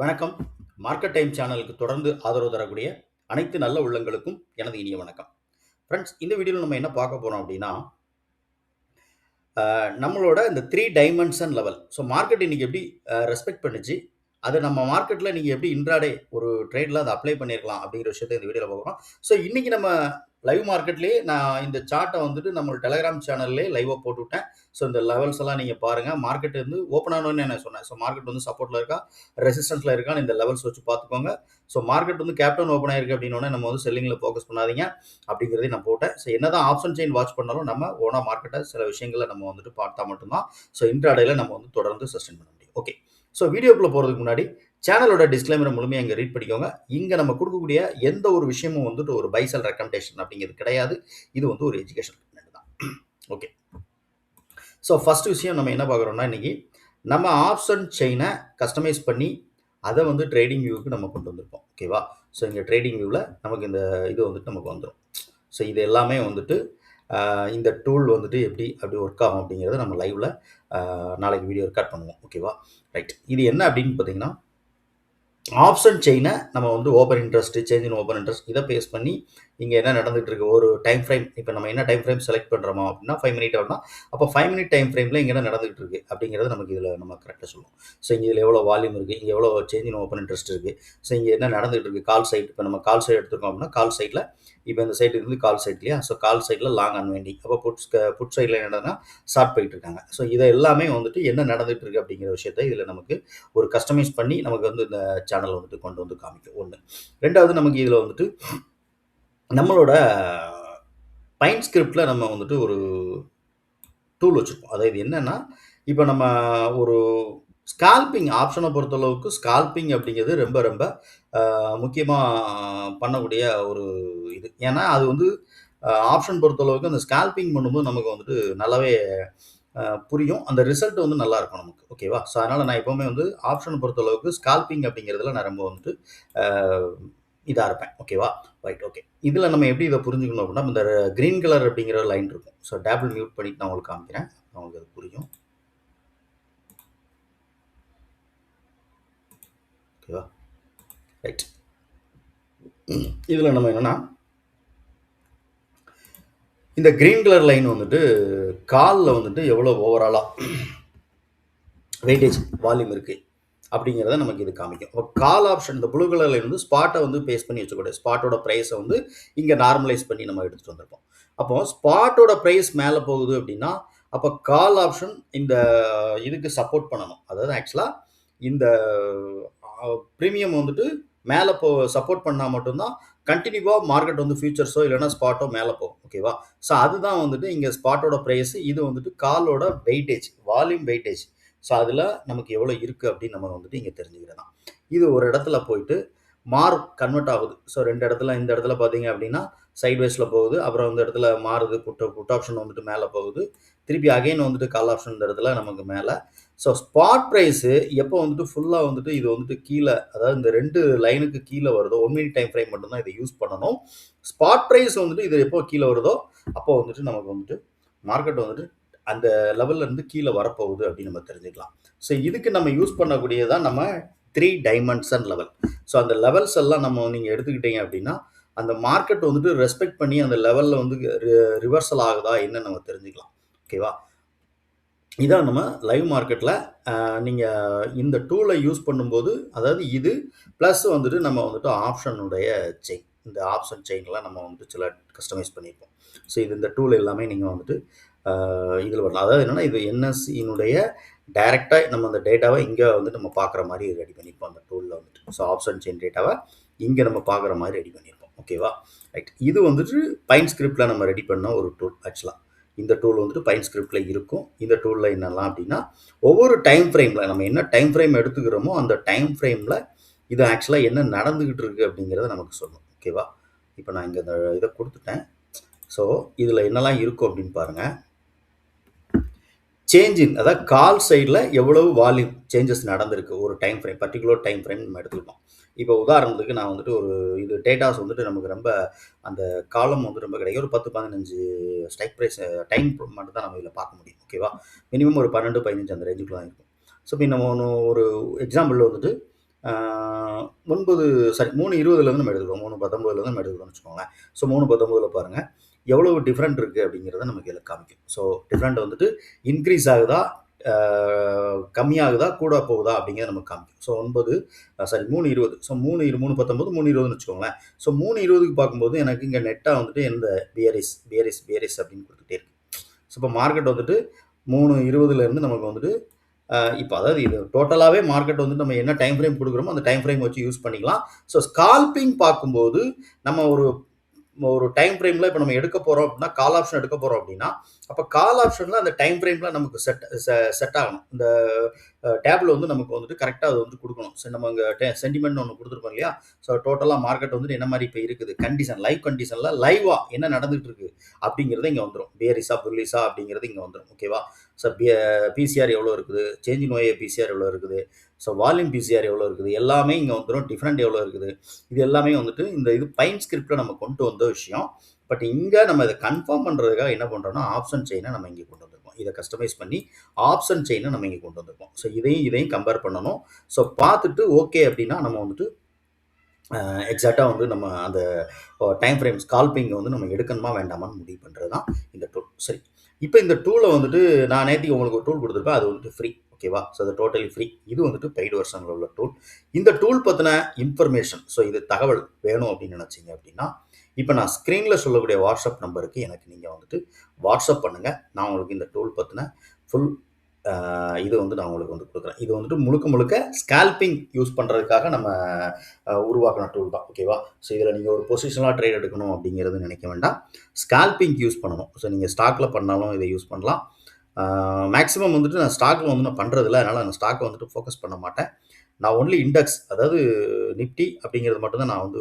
வணக்கம். Market time சேனலுக்கு தொடர்ந்து ஆதரவு தரக்கூடிய அனைத்து நல்ல உள்ளங்களுக்கும் எனது இனிய வணக்கம். ஃபிரெண்ட்ஸ், இந்த வீடியோல நம்ம என்ன பார்க்க போறோம் அப்படின்னா, நம்மளோட இந்த 3 டைமென்ஷன் லெவல். ஸோ மார்க்கெட் இன்னைக்கு எப்படி ரெஸ்பெக்ட் பண்ணுச்சு, அத நம்ம மார்க்கெட்ல நீங்க எப்படி இன்ட்ராடே ஒரு ட்ரேட்ல அத அப்ளை பண்ணியிருக்கலாம் அப்படிங்கிற விஷயத்த இந்த வீடியோல பார்க்குறோம். ஸோ இன்னைக்கு நம்ம லைவ் மார்க்கெட்லயே நான் இந்த சார்ட்ட வந்துட்டு நம்ம டெலகிராம் சேனல்லயே லைவா போட்டுவிட்டேன். ஸோ இந்த லெவல்ஸ் எல்லாம் நீங்க பாருங்க. மார்க்கெட் வந்து ஓப்பன் ஆனோனே நான் சொன்னேன். ஸோ மார்க்கெட் வந்து சப்போர்ட்ல இருக்கா, ரெசிஸ்டன்ஸ்ல இருக்கான்னு இந்த லெவல்ஸ் வச்சு பார்த்துக்கோங்க. ஸோ மார்க்கெட் வந்து கேப்டன் ஓப்பன் ஆயிருக்கு அப்படின்னோனே நம்ம வந்து செல்லிங்ல ஃபோக்கஸ் பண்ணாதீங்க அப்படிங்கிறதையும் நான் போட்டேன். ஸோ என்னதான் ஆப்ஷன் செயின் வாட்ச் பண்ணாலும் நம்ம ஓனா மார்க்கெட்ட சில விஷயங்கள நம்ம வந்துட்டு பார்த்தா மட்டும் தான், ஸோ இன்ட்ராடேல நம்ம வந்து தொடர்ந்து சஸ்டெயின் பண்ண முடியும். ஓகே. ஸோ வீடியோக்குள்ள போறதுக்கு முன்னாடி சேனலோட டிஸ்க்ளைமர முழுமையா இங்க ரீட் பண்ணிக்கோங்க. இங்க நம்ம குடுக்கக்கூடிய எந்த ஒரு விஷயமும் வந்துட்டு ஒரு பை செல் ரெக்கமெண்டேஷன் அப்படிங்கிறது கிடையாது. இது வந்து ஒரு எஜுகேஷன் தான். ஓகே. ஸோ ஃபர்ஸ்ட் விஷயம் நம்ம என்ன பார்க்குறோம்னா, இன்னைக்கு நம்ம ஆப்ஷன் செயின கஸ்டமைஸ் பண்ணி அத வந்து ட்ரேடிங் வியூக்கு நம்ம கொண்டு வந்திருப்போம். ஓகேவா? ஸோ இங்க ட்ரேடிங் வியூல நமக்கு இந்த இது வந்துட்டு நமக்கு வந்துரும். ஸோ இது எல்லாமே வந்துட்டு இந்த டூல் வந்துட்டு அப்படி ஒர்க் ஆகும் அப்படிங்கிறத நம்ம லைவ்ல நாளைக்கு வீடியோ ரெக்கார்ட் பண்ணுவோம். ஓகேவா? ரைட். இது என்ன அப்படின்னு பார்த்தீங்கன்னா, ஆப்ஷன் செயின நம்ம வந்து open interest, change in open interest இத பேஸ் பண்ணி இங்க என்ன நடந்துட்டு இருக்கு, ஒரு டைம் ஃப்ரேம் இப்ப நம்ம என்ன டைம் ஃப்ரேம் செலக்ட் பண்றோமோ அப்படின்னா 5 மினிட் அப்படின்னா, அப்போ 5 மினிட் டைம் ஃப்ரேம்ல இங்க என்ன நடந்துகிட்டு இருக்கு அப்படிங்கிறது நமக்கு இதுல நம்ம கரெக்ட்டா சொல்லும். ஸோ இங்க இதுல எவ்வளவு வால்யூம் இருக்கு, இங்க எவ்வளவு சேஞ்ச் இன் ஓப்பன் இன்ட்ரெஸ்ட் இருக்கு. ஸோ இங்க என்ன நடந்துட்டு இருக்கு, கால் சைட் இப்ப நம்ம கால் சைட் எடுத்துருக்கோம் அப்படின்னா, கால் சைட்ல இப்ப இந்த சைடு இருந்து கால் சைட் இல்லையா? ஸோ கால் சைட்ல லாங் அன்வைண்டிங். அப்போ புட் சைட்ல என்ன நடக்குதுன்னா ஷார்ட் போயிட்டு இருக்காங்க. ஸோ இத எல்லாமே வந்துட்டு என்ன நடந்துட்டு இருக்கு அப்படிங்கிற விஷயத்த இதுல நமக்கு ஒரு கஸ்டமைஸ் பண்ணி நமக்கு வந்து இந்த சேனல் வந்துட்டு கொண்டு வந்து காமிக்கும். 1. 2வது நமக்கு இதுல வந்துட்டு நம்மளோட பைன் ஸ்கிரிப்ட்ல நம்ம வந்துட்டு ஒரு டூல் வச்சிருப்போம். அதாவது என்னன்னா, இப்ப நம்ம ஒரு ஸ்கால்பிங் ஆப்ஷன பொறுத்தளவுக்கு ஸ்கால்பிங் அப்படிங்கிறது ரொம்ப ரொம்ப முக்கியமா பண்ணக்கூடிய ஒரு இது. ஏன்னா, அது வந்து ஆப்ஷன் பொறுத்தளவுக்கு அந்த ஸ்கால்பிங் பண்ணும்போது நமக்கு வந்துட்டு நல்லாவே புரியும். அந்த ரிசல்ட் வந்து நல்லா இருக்கும் நமக்கு. ஓகேவா? ஸோ அதனால நான் எப்பவுமே வந்து ஆப்ஷன பொறுத்தளவுக்கு ஸ்கால்பிங் அப்படிங்கிறதுல நான் ரொம்ப வந்துட்டு அ இதா இருப்பேன். ஓகேவா? ரைட். ஓகே. இதுல நம்ம எப்படி இத புரிஞ்சுக்கணும் அப்படின்னா, இந்த கிரீன் கலர் அப்படிங்கிற லைன் இருக்கும். ஸோ டேபிள் மியூட் பண்ணிட்டு நான் உங்களுக்கு காமிக்கிறேன். உங்களுக்கு அது புரியும். ஓகேவா? ரைட். இதுல நம்ம என்னன்னா, இந்த கிரீன் கலர் லைன் வந்துட்டு கால்ல வந்துட்டு எவ்வளவு ஓவராலா வெயிட்டேஜ் வால்யூம் இருக்கு அப்படிங்கிறத நமக்கு இது காமிக்கும். அப்போ கால் ஆப்ஷன் இந்த ப்ளூ கலர் லைன் வந்து ஸ்பாட்டை வந்து பேஸ் பண்ணி வச்சுக்கூடாது. ஸ்பாட்டோட ப்ரைஸை வந்து இங்கே நார்மலைஸ் பண்ணி நம்ம எடுத்துகிட்டு வந்திருப்போம். அப்போ ஸ்பாட்டோட ப்ரைஸ் மேலே போகுது அப்படின்னா, அப்போ கால் ஆப்ஷன் இந்த இதுக்கு சப்போர்ட் பண்ணணும். அதாவது ஆக்சுவலாக இந்த ப்ரீமியம் வந்துட்டு மேலே சப்போர்ட் பண்ணால் மட்டும்தான் கண்டினியூவாக மார்க்கெட் வந்து ஃபியூச்சர்ஸோ இல்லைன்னா ஸ்பாட்டோ மேலே போகும். ஓகேவா? ஸோ அதுதான் வந்துட்டு இங்கே ஸ்பாட்டோட ப்ரைஸ். இது வந்துட்டு காலோட வெயிட்டேஜ், வால்யூம் வெயிட்டேஜ். ஸோ அதில் நமக்கு எவ்வளோ இருக்குது அப்படின்னு நம்ம வந்துட்டு இங்கே தெரிஞ்சுக்கிறலாம். இது ஒரு இடத்துல போயிட்டு கன்வெர்ட் ஆகுது. ஸோ 2 இடத்துல இந்த இடத்துல பார்த்தீங்க அப்படின்னா சைட்வேஸில் போகுது. அப்புறம் இந்த இடத்துல மாறுது. புட் ஆப்ஷன் வந்துட்டு மேலே போகுது. திருப்பி அகைன் வந்துட்டு கால் ஆப்ஷன் இந்த இடத்துல நமக்கு மேலே. ஸோ ஸ்பாட் ப்ரைஸு எப்போ வந்துட்டு ஃபுல்லாக வந்துட்டு இது வந்துட்டு கீழே, அதாவது இந்த 2 லைனுக்கு கீழே வருதோ 1 மினிட் டைம் ஃப்ரேம் மட்டும் தான் இதை யூஸ் பண்ணணும். ஸ்பாட் ப்ரைஸ் வந்துட்டு இது எப்போ கீழே வருதோ அப்போ வந்துட்டு நமக்கு வந்துட்டு மார்க்கெட் வந்துட்டு அந்த லெவல்ல இருந்து கீழே வரப்போகுது அப்படின்னு நம்ம தெரிஞ்சுக்கலாம். ஸோ இதுக்கு நம்ம யூஸ் பண்ணக்கூடியதான் நம்ம 3 டைமென்ஷன் லெவல். ஸோ அந்த லெவல்ஸ் எல்லாம் நம்ம நீங்கள் எடுத்துக்கிட்டீங்க அப்படின்னா, அந்த மார்க்கெட் வந்துட்டு ரெஸ்பெக்ட் பண்ணி அந்த லெவலில் வந்து ரிவர்சல் ஆகுதா என்னன்னு நம்ம தெரிஞ்சுக்கலாம். ஓகேவா? இதான் நம்ம லைவ் மார்க்கெட்டில் நீங்கள் இந்த டூலை யூஸ் பண்ணும்போது, அதாவது இது ப்ளஸ் வந்துட்டு நம்ம வந்துட்டு ஆப்ஷனுடைய செயின், இந்த ஆப்ஷன் செயின்லாம் நம்ம வந்துட்டு சில கஸ்டமைஸ் பண்ணியிருப்போம். ஸோ இது இந்த டூல் எல்லாமே நீங்கள் வந்துட்டு இதில் வரலாம். அதாவது என்னென்னா, இது என்எஸ்சியினுடைய டைரெக்டாக நம்ம அந்த டேட்டாவை இங்கே வந்து நம்ம பார்க்குற மாதிரி ரெடி பண்ணியிருப்போம் அந்த டூலில் வந்துட்டு. ஸோ ஆப்ஷன் செயின் டேட்டாவை இங்கே நம்ம பார்க்குற மாதிரி ரெடி பண்ணியிருப்போம். ஓகேவா? ரைட். இது வந்துட்டு பைன் ஸ்கிரிப்டில் நம்ம ரெடி பண்ண ஒரு டூல் ஆக்சுவலாக. இந்த டூல் வந்துட்டு பைன் ஸ்கிரிப்ட்ல இருக்கும். இந்த டூல்ல என்னலாம் அப்படின்னா, ஒவ்வொரு டைம் ஃப்ரேம்ல நம்ம என்ன டைம் ஃப்ரேம் எடுத்துக்கிறோமோ அந்த டைம் ஃப்ரேம்ல இது ஆக்சுவலா என்ன நடந்துகிட்டு இருக்கு அப்படிங்கிறத நமக்கு சொல்லும். ஓகேவா? இப்போ நான் இங்க இந்த இதை கொடுத்துட்டேன். ஸோ இதுல என்னெல்லாம் இருக்கும் அப்படின்னு பாருங்க. சேஞ்ச் இன், அதாவது கால் சைடில் எவ்வளவு வால்யூம் சேஞ்சஸ் நடந்திருக்கு ஒரு time frame, particular time frame நம்ம எடுத்துக்கிட்டோம். இப்போ உதாரணத்துக்கு நான் வந்துட்டு ஒரு இது டேட்டாஸ் வந்துட்டு நமக்கு ரொம்ப அந்த காலம் வந்து ரொம்ப கிடைக்கும். ஒரு 10, 15 ஸ்ட்ரைக் ப்ரைஸ் டைம் மட்டும் தான் நம்ம இதில் பார்க்க முடியும். ஓகேவா? மினிமம் ஒரு 12, 15 அந்த ரேஞ்சுக்குள்ள தான் இருக்கும். ஸோ இப்போ நம்ம ஒரு எக்ஸாம்பிள் வந்துட்டு 9 சாரி 3:20லேருந்து நம்ம எடுத்துக்கிறோம். 3:19லேருந்து நம்ம எடுத்துக்கிறோம்னு வச்சுக்கோங்களேன். ஸோ 3:19ல பாருங்க, எவ்வளவு டிஃபரெண்ட் இருக்குது அப்படிங்கிறத நமக்கு இதில் காமிக்கும். ஸோ டிஃபரெண்ட் வந்துட்டு இன்க்ரீஸ் ஆகுதா, கம்மியாகுதா, கூட போகுதா அப்படிங்கிறத நமக்கு காமிக்கும். ஸோ 3:20. ஸோ 3:19, 3:20ன்னு வச்சுக்கோங்களேன். ஸோ 3:20க்கு பார்க்கும்போது எனக்கு இங்கே நெட்டாக வந்துட்டு எந்த பியரிஸ் அப்படின்னு கொடுத்துட்டே இருக்கு. ஸோ இப்போ மார்க்கெட் வந்துட்டு 3:20லேருந்து நமக்கு வந்துட்டு இப்போ அதாவது இது டோட்டலாகவே மார்க்கெட் வந்து நம்ம என்ன டைம் ஃப்ரேம் கொடுக்குறோமோ அந்த டைம் ஃப்ரேம் வச்சு யூஸ் பண்ணிக்கலாம். ஸோ ஸ்கால்பிங் பார்க்கும்போது நம்ம ஒரு டைம் ஃப்ரேமில் இப்போ நம்ம எடுக்க போகிறோம் அப்படின்னா, கால் ஆப்ஷன் எடுக்க போகிறோம் அப்படின்னா, அப்போ கால் ஆப்ஷனில் அந்த டைம் ஃப்ரேமில் நமக்கு செட் ஆகணும். இந்த டேபிள் வந்து நமக்கு வந்துட்டு கரெக்டாக அது வந்து கொடுக்கணும். ஸோ நம்ம இங்கே சென்டிமெண்ட் ஒன்று கொடுத்துருக்கோம் இல்லையா? ஸோ டோட்டலாக மார்க்கெட் வந்துட்டு என்ன மாதிரி இப்போ இருக்குது, லைவ் கண்டிஷனில் லைவாக என்ன நடந்துகிட்டு இருக்கு அப்படிங்கிறது இங்கே வந்துடும். பேரிஸா புல்லிஸா அப்படிங்கிறது இங்கே வந்துடும். ஓகேவா? ஸோ பிசிஆர் எவ்வளோ இருக்குது, சேஞ்ச் இன் ஒய் பிசிஆர் எவ்வளோ இருக்குது, ஸோ வால்யூம் பிசிஆர் எவ்வளோ இருக்குது, எல்லாமே இங்கே வந்துடும். டிஃப்ரெண்ட் எவ்வளோ இருக்குது, இது எல்லாமே வந்துட்டு இது பைன் ஸ்கிரிப்டில் நம்ம கொண்டு வந்த விஷயம். பட் இங்கே நம்ம இதை கன்ஃபார்ம் பண்ணுறதுக்காக என்ன பண்ணுறோம்னா, ஆப்ஷன் செயினை நம்ம இங்கே கொண்டு வந்திருக்கோம். இதை கஸ்டமைஸ் பண்ணி ஆப்ஷன் செயினை நம்ம இங்கே கொண்டு வந்திருக்கோம். ஸோ இதையும் கம்பேர் பண்ணணும். ஸோ பார்த்துட்டு ஓகே அப்படின்னா நம்ம வந்துட்டு எக்ஸாக்டாக வந்து நம்ம அந்த டைம் ஃப்ரேம் ஸ்கால்பிங்கை வந்து நம்ம எடுக்கணுமா வேண்டாமான்னு முடிவு பண்ணுறது தான் இந்த டூல். சரி, இப்போ இந்த டூலை வந்துட்டு நான் நேற்றுக்கு உங்களுக்கு ஒரு டூல் கொடுத்துருப்பேன். அது வந்துட்டு ஃப்ரீ. ஓகேவா? ஸோ அது டோட்டலி ஃப்ரீ. இது வந்துட்டு பெய்டு வெர்ஷனில் உள்ள டூல். இந்த டூல் பற்றின இன்ஃபர்மேஷன், ஸோ இது தகவல் வேணும் அப்படின்னு நினச்சிங்க அப்படின்னா, இப்போ நான் ஸ்க்ரீனில் சொல்லக்கூடிய வாட்ஸ்அப் நம்பருக்கு எனக்கு நீங்கள் வந்துட்டு வாட்ஸ்அப் பண்ணுங்கள். நான் உங்களுக்கு இந்த டூல் பற்றின ஃபுல் இது வந்து நான் உங்களுக்கு வந்து கொடுக்குறேன். இது வந்துட்டு முழுக்க ஸ்கால்பிங் யூஸ் பண்ணுறதுக்காக நம்ம உருவாக்கின டூல் தான். ஓகேவா? ஸோ இதில் நீங்கள் ஒரு பொசிஷனலாக ட்ரேட் எடுக்கணும் அப்படிங்கிறது நினைக்க வேண்டாம். ஸ்கால்பிங் யூஸ் பண்ணணும். ஸோ நீங்கள் ஸ்டாக்கில் பண்ணாலும் இதை யூஸ் பண்ணலாம். மேக்ஸிமம் வந்துட்டு நான் ஸ்டாக்கில் வந்து நான் பண்ணுறதில்ல. அதனால் நான் ஸ்டாக்கை வந்துட்டு ஃபோக்கஸ் பண்ண மாட்டேன். நான் ஒன்லி இண்டெக்ஸ், அதாவது நிஃப்டி அப்படிங்கிறது மட்டும் தான் நான் வந்து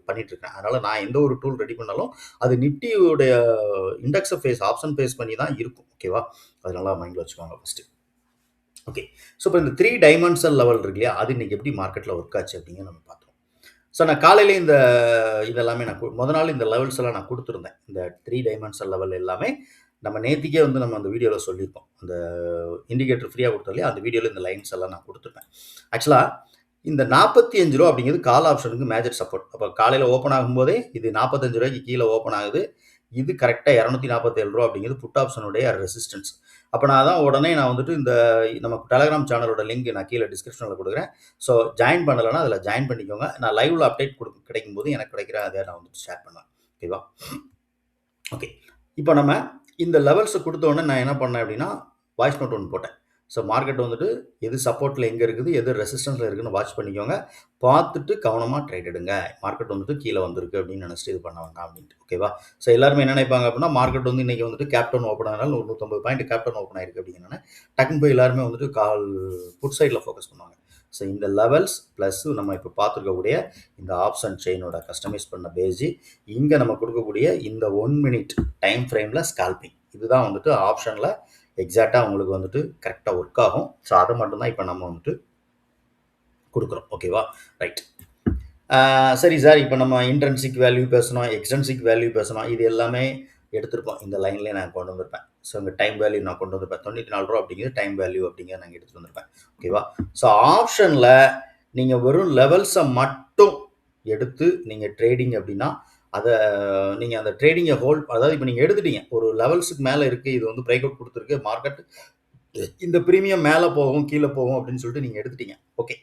பண்ணிகிட்ருக்கேன். அதனால் நான் எந்த ஒரு டூல் ரெடி பண்ணாலும் அது நிஃப்டியோடைய இண்டெக்ஸை ஆப்ஷன் ஃபேஸ் பண்ணி தான் இருக்கும். ஓகேவா? அதனால மைண்டில் வச்சுக்கோங்க ஃபஸ்ட்டு. ஓகே. ஸோ இப்போ இந்த 3 டைமென்ஷனல் லெவல் இருக்கு இல்லையா, அது இன்றைக்கி எப்படி மார்க்கெட்டில் ஒர்க் ஆச்சு அப்படிங்கிறத நம்ம பார்த்தோம். ஸோ நான் காலையிலே இதெல்லாமே நான் நாள் இந்த லெவல்ஸ் எல்லாம் நான் கொடுத்துருந்தேன். இந்த 3 டைமென்ஷனல் லெவல் எல்லாமே நம்ம நேத்திக்கே வந்து நம்ம அந்த வீடியோவில் சொல்லியிருப்போம். அந்த இண்டிகேட்டர் ஃப்ரீயாக கொடுத்தோம் இல்லையா, அந்த வீடியோவில் இந்த லைன்ஸ் எல்லாம் நான் கொடுத்துருப்பேன். ஆக்சுவலாக இந்த ₹45 அப்படிங்கிறது கால் ஆப்ஷனுக்கு மேஜர் சப்போர்ட். அப்போ காலையில் ஓப்பன் ஆகும்போதே இது ₹45 கீழே ஓப்பன் ஆகுது. இது கரெக்டாக ₹247 அப்படிங்கிறது புட் ஆப்ஷனுடைய ரெசிஸ்டன்ஸ். அப்போ நான் உடனே வந்துட்டு இந்த நம்ம டெலகிராம் சேனலோட லிங்க் நான் கீழே டிஸ்கிரிப்ஷனில் கொடுக்குறேன். ஸோ ஜாயின் பண்ணலைன்னா அதில் ஜாயின் பண்ணிக்கோங்க. நான் லைவில் அப்டேட் கிடைக்கும் போது எனக்கு கிடைக்கிற அதை நான் வந்துட்டு ஷேர் பண்ணுவேன். ஓகேவா? ஓகே. இப்போ நம்ம இந்த லெவல்ஸை கொடுத்தோடனே நான் என்ன பண்ணேன் அப்படின்னா, வாய்ஸ் நோட் ஒன்று போட்டேன். ஸோ மார்க்கெட் வந்துட்டு எது சப்போர்ட்டில் எங்கே இருக்குது, எது ரெசிஸ்டன்ஸில் இருக்குதுன்னு வாட்ச் பண்ணிக்கோங்க. பார்த்துட்டு கவனமாக ட்ரேட் எடுங்க. மார்க்கெட் வந்துட்டு கீழே வந்திருக்கு அப்படின்னு நினச்சிட்டு இது பண்ண வேண்டாம் அப்படின்ட்டு. ஓகேவா? ஸோ எல்லாருமே என்ன நினைப்பாங்க அப்படின்னா, மார்க்கெட் வந்து இன்றைக்கி வந்துட்டு கேப்டன் ஓப்பன் ஆனாலும் 150 பாயிண்ட் கேப்டன் ஓப்பன் ஆயிருக்கு அப்படிங்கிறனால டக்குன்னு போய் எல்லாருமே வந்துட்டு புட் சைடில் ஃபோக்கஸ் பண்ணுவாங்க. ஸோ இந்த லெவல்ஸ் ப்ளஸ் நம்ம இப்போ பார்த்துருக்கக்கூடிய இந்த ஆப்ஷன் செயினோட கஸ்டமைஸ் பண்ண பேஜி, இங்கே நம்ம கொடுக்கக்கூடிய இந்த 1 மினிட் டைம் ஃப்ரேமில் ஸ்கால்பிங், இதுதான் வந்துட்டு ஆப்ஷனில் எக்ஸாக்டாக உங்களுக்கு வந்துட்டு கரெக்டாக ஒர்க் ஆகும். ஸோ அதை மட்டும்தான் இப்போ நம்ம வந்துட்டு கொடுக்குறோம். ஓகேவா? ரைட். சரி சார், இப்போ நம்ம இன்ட்ரென்சிக் வேல்யூ பேசணும், எக்ஸ்ட்ரென்சிக் வேல்யூ பேசணும், இது எல்லாமே எடுத்திருப்போம். இந்த லைன்லேயே நான் கொண்டு வந்திருப்பேன். ஸோ இங்கே டைம் வேல்யூ நான் கொண்டு வந்திருப்பேன். ₹94 அப்படிங்கிறது டைம் வேல்யூ அப்படிங்கிறத நான் எடுத்துகிட்டு வந்திருப்பேன். ஓகேவா? ஸோ ஆப்ஷனில் நீங்கள் வெறும் லெவல்ஸை மட்டும் எடுத்து நீங்கள் ட்ரேடிங் அப்படின்னா, அதை நீங்கள் அந்த ட்ரேடிங்கை அதாவது இப்போ நீங்கள் எடுத்துட்டீங்க, ஒரு லெவல்ஸுக்கு மேலே இருக்குது, இது வந்து பிரேக் அவுட் கொடுத்துருக்கு, மார்க்கெட் இந்த ப்ரீமியம் மேலே போகும் கீழே போகும் அப்படின்னு சொல்லிட்டு நீங்கள் எடுத்துட்டீங்க. ஓகே.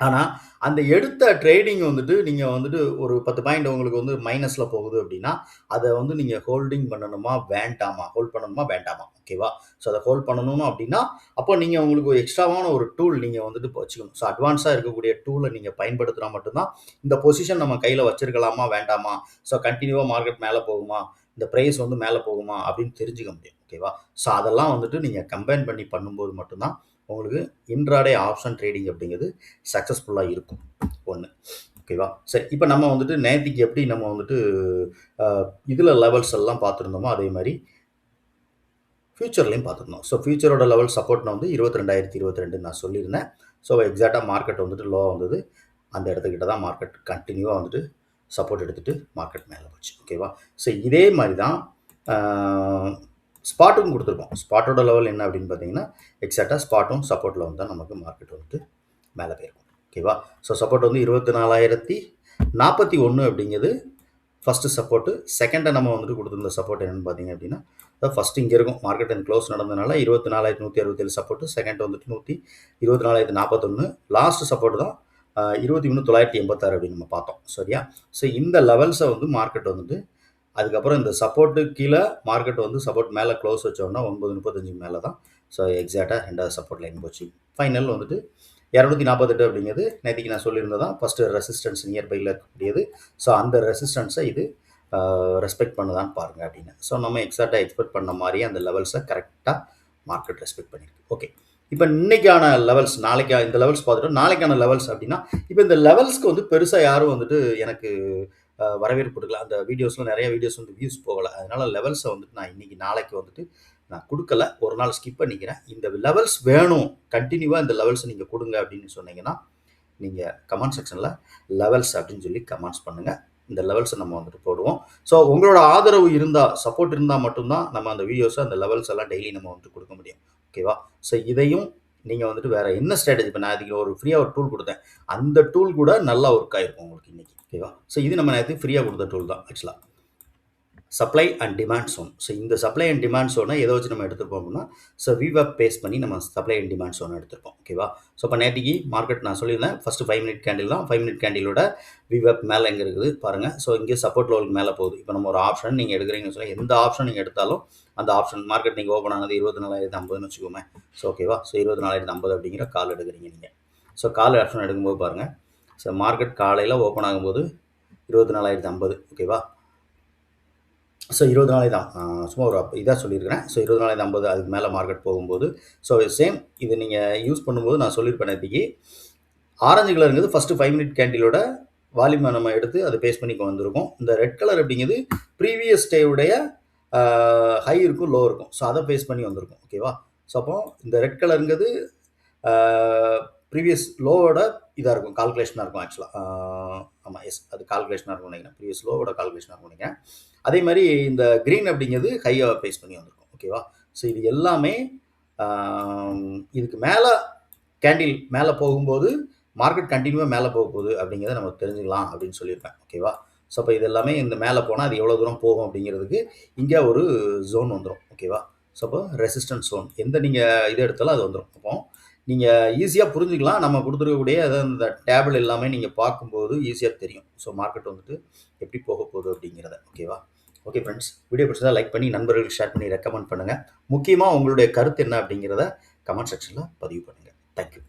ஆனால் அந்த எடுத்த ட்ரேடிங் வந்துட்டு நீங்கள் வந்துட்டு ஒரு 10 பாயிண்ட் உங்களுக்கு வந்து மைனஸில் போகுது அப்படின்னா, அதை வந்து நீங்கள் ஹோல்டிங் பண்ணணுமா வேண்டாமா, ஹோல்ட் பண்ணணுமா வேண்டாமா? ஓகேவா? ஸோ அதை ஹோல்ட் பண்ணணும் அப்படின்னா, அப்போ நீங்கள் உங்களுக்கு ஒரு எக்ஸ்ட்ராவான ஒரு டூல் நீங்கள் வந்துட்டு வச்சுக்கணும். ஸோ அட்வான்ஸாக இருக்கக்கூடிய டூலை நீங்கள் பயன்படுத்தினா மட்டும்தான் இந்த பொசிஷன் நம்ம கையில் வச்சிருக்கலாமா வேண்டாமா, ஸோ கண்டினியூவாக மார்க்கெட் மேலே போகுமா, இந்த ப்ரைஸ் வந்து மேலே போகுமா அப்படின்னு தெரிஞ்சுக்க முடியும். ஓகேவா? ஸோ அதெல்லாம் வந்துட்டு நீங்கள் கம்பைன் பண்ணி பண்ணும்போது மட்டும்தான் உங்களுக்கு இன்ட்ராடே ஆப்ஷன் ட்ரேடிங் அப்படிங்கிறது சக்ஸஸ்ஃபுல்லாக இருக்கும். ஒன்று. ஓகேவா? சரி, இப்போ நம்ம வந்துட்டு நேத்திக்கு எப்படி நம்ம வந்துட்டு இதில் லெவல்ஸ் எல்லாம் பார்த்துருந்தோமோ அதே மாதிரி ஃபியூச்சர்லையும் பார்த்துருந்தோம். ஸோ ஃபியூச்சரோட லெவல் சப்போர்ட் நான் வந்து 22,022 நான் சொல்லியிருந்தேன். ஸோ எக்ஸாக்டாக மார்க்கெட் வந்துட்டு லோ வந்தது. அந்த இடத்துக்கிட்ட தான் மார்க்கெட் கண்டினியூவாக வந்துட்டு சப்போர்ட் எடுத்துகிட்டு மார்க்கெட் மேலே போச்சு. ஓகேவா? ஸோ இதே மாதிரி தான் ஸ்பாட்டும் கொடுத்துருக்கோம். ஸ்பாட்டோட லெவல் என்ன அப்படின்னு பார்த்தீங்கன்னா, எக்ஸாக்டாக ஸ்பாட்டும் சப்போர்ட்டில் வந்து தான் நமக்கு மார்க்கெட் வந்துட்டு மேலே போயிருக்கும். ஓகேவா? ஸோ சப்போர்ட் வந்து 24,041 அப்படிங்கிறது ஃபர்ஸ்ட் சப்போர்ட். செகண்டா நம்ம வந்துட்டு கொடுத்திருந்த சப்போர்ட் என்னன்னு பார்த்தீங்க அப்படின்னா, ஃபர்ஸ்ட் இங்க இருக்கும். மார்க்கெட் அண்ட் க்ளோஸ் நடந்ததுனால 24,167 சப்போர்ட். செகண்ட் வந்துட்டு 24,041. லாஸ்ட் சப்போர்ட் தான் 21,986 அப்படின்னு நம்ம பார்த்தோம். சரியா? ஸோ இந்த லெவல்ஸை வந்து மார்க்கெட் வந்துட்டு அதுக்கப்புறம் இந்த சப்போர்ட்டு கீழே மார்க்கெட் வந்து சப்போர்ட் மேலே க்ளோஸ் வச்சோம்னா 9:35 மேலே தான். ஸோ எக்ஸாக்டாக ரெண்டாவது சப்போர்ட் லைன் போச்சு. ஃபைனல் வந்துட்டு 248 அப்படிங்கிறது நேற்றுக்கு நான் சொல்லியிருந்ததான் ஃபஸ்ட்டு ரெசிஸ்டன்ஸ் நியர்பையில் இருக்கக்கூடியது. ஸோ அந்த ரெசிஸ்டன்ஸை இது ரெஸ்பெக்ட் பண்ணுதான்னு பாருங்கள் அப்படின்னு. ஸோ நம்ம எக்ஸாக்டாக எக்ஸ்பெக்ட் பண்ண மாதிரியே அந்த லெவல்ஸை கரெக்டாக மார்க்கெட் ரெஸ்பெக்ட் பண்ணியிருக்கு. ஓகே, இப்போ இன்னைக்கான லெவல்ஸ், நாளைக்கு இந்த லெவல்ஸ் பார்த்துட்டோம். நாளைக்கான லெவல்ஸ் அப்படின்னா, இப்போ இந்த லெவல்ஸ்க்கு வந்து பெருசாக யாரும் வந்துட்டு எனக்கு வரவேற்பு கொடுக்கல. அந்த வீடியோஸில் நிறைய வீடியோஸ் வந்து வியூஸ் போகலை. அதனால் லெவல்ஸை வந்துட்டு நான் இன்றைக்கி நாளைக்கு வந்துட்டு நான் கொடுக்கல. ஒரு நாள் ஸ்கிப் பண்ணிக்கிறேன். இந்த லெவல்ஸ் வேணும், கண்டினியூவாக இந்த லெவல்ஸை நீங்கள் கொடுங்க அப்படின்னு சொன்னீங்கன்னா, நீங்கள் கமெண்ட் செக்ஷனில் லெவல்ஸ் அப்படின்னு சொல்லி கமெண்ட்ஸ் பண்ணுங்கள். இந்த லெவல்ஸை நம்ம வந்துட்டு போடுவோம். ஸோ உங்களோட ஆதரவு இருந்தால், சப்போர்ட் இருந்தால் மட்டும்தான் நம்ம அந்த வீடியோஸை, அந்த லெவல்ஸ் எல்லாம் டெய்லி நம்ம வந்துட்டு கொடுக்க முடியும். ஓகேவா? ஸோ இதையும் நீங்கள் வந்துட்டு வேறு என்ன ஸ்ட்ராட்டஜி, இப்போ நான் இதுக்கு ஒரு ஃப்ரீயாக ஒரு டூல் கொடுத்தேன். அந்த டூல் கூட நல்லா ஒர்க் ஆகிருக்கும் உங்களுக்கு இன்றைக்கி. ஓகேவா? ஸோ இது நம்ம நேற்று ஃப்ரீயாக கொடுத்த டூல் தான் ஆக்சுவலாக. Supply and demand zone. So இந்த சப்ளை அண்ட் டிமாண்ட் ஜோனை எதை வச்சு நம்ம எடுத்துருப்போம் அப்படின்னா, ஸோ VWAP பேஸ் பண்ணி நம்ம சப்ளை அண்ட் டிமாண்ட் ஜோனை எடுத்துருப்போம். ஓகேவா? ஸோ இப்போ நேற்றுக்கு மார்க்கெட் நான் சொல்லியிருந்தேன், ஃபஸ்ட்டு 5 மினிட் கேண்டில் தான். 5 மினிட் கேண்டிலோட VWAP மேலே எங்கே இருக்குது பாருங்கள். ஸோ இங்கே சப்போர்ட் லெவலுக்கு மேலே போகுது. இப்போ நம்ம ஒரு ஆப்ஷன் நீங்கள் எடுக்கிறீங்கன்னு சொன்னால், எந்த ஆப்ஷன் நீங்கள் எடுத்தாலும் அந்த ஆப்ஷன் மார்க்கெட் நீங்கள் ஓப்பன் ஆனது 24,050ன்னு வச்சுக்கோமே. ஸோ ஓகேவா? ஸோ 24,050 அப்படிங்கிற கால் எடுக்கிறீங்க நீங்கள். ஸோ கால் ஆப்ஷன் எடுக்கும்போது பாருங்கள், ஸோ மார்க்கெட் காலையில் ஓப்பன் ஆகும்போது 24,050. ஓகேவா? ஸோ 24 தான். சும்மா ஒரு இதாக சொல்லியிருக்கிறேன். ஸோ 24,050 அதுக்கு மேலே மார்க்கெட் போகும்போது, ஸோ சேம் இது நீங்கள் யூஸ் பண்ணும்போது நான் சொல்லியிருப்பேன் நேற்றுக்கு, ஆரஞ்சு கலருங்கிறது ஃபஸ்ட்டு 5 மினிட் கேண்டிலோட வால்யூமை நம்ம எடுத்து அதை பேஸ் பண்ணி வந்திருக்கோம். இந்த ரெட் கலர் அப்படிங்கிறது ப்ரீவியஸ் டேவுடைய ஹை இருக்கும், லோ இருக்கும். ஸோ அதை பேஸ் பண்ணி வந்திருக்கும். ஓகேவா? ஸோ அப்போ இந்த ரெட் கலருங்கிறது ப்ரீவியஸ் லோவோட இதாக இருக்கும், கால்குலேஷனாக இருக்கும் ஆக்சுவலாக. ஆமாம், எஸ், அது கால்குலேஷனாக இருக்கும் நினைக்கிறேன். ப்ரீவியஸ் லோவோட கால்குலேஷனாக இருக்கும் நினைக்கிறேன். அதே மாதிரி இந்த க்ரீன் அப்படிங்கிறது ஹையை பேஸ் பண்ணி வந்திருக்கும். ஓகேவா? ஸோ இது எல்லாமே இதுக்கு மேலே கேண்டில் மேலே போகும்போது மார்க்கெட் கண்டினியூவாக மேலே போக போகுது அப்படிங்கிறத நம்ம தெரிஞ்சுக்கலாம் அப்படின்னு சொல்லியிருப்பேன். ஓகேவா? ஸோ அப்போ இது எல்லாமே இந்த மேலே போனால் அது எவ்வளோ தூரம் போகும் அப்படிங்கிறதுக்கு இங்கே ஒரு ஜோன் வந்துடும். ஓகேவா? ஸோ அப்போ ரெசிஸ்டன்ஸ் ஜோன் எந்த நீங்கள் இது எடுத்தாலும் அது வந்துடும். அப்போ நீங்கள் ஈஸியாக புரிஞ்சுக்கலாம். நம்ம கொடுத்துருக்கக்கூடிய அதாவது இந்த டேபிள் எல்லாமே நீங்கள் பார்க்கும்போது ஈஸியாக தெரியும். ஸோ மார்க்கெட் வந்துட்டு எப்படி போக போகுது அப்படிங்கிறத. ஓகேவா? ஓகே ஃப்ரெண்ட்ஸ், வீடியோ பிடிச்சதா லைக் பண்ணி நண்பர்களுக்கு ஷேர் பண்ணி ரெக்கமெண்ட் பண்ணுங்கள். முக்கியமாக உங்களுடைய கருத்து என்ன அப்படிங்கிறத கமெண்ட் செக்ஷனில் பதிவு பண்ணுங்கள். தேங்க்யூ.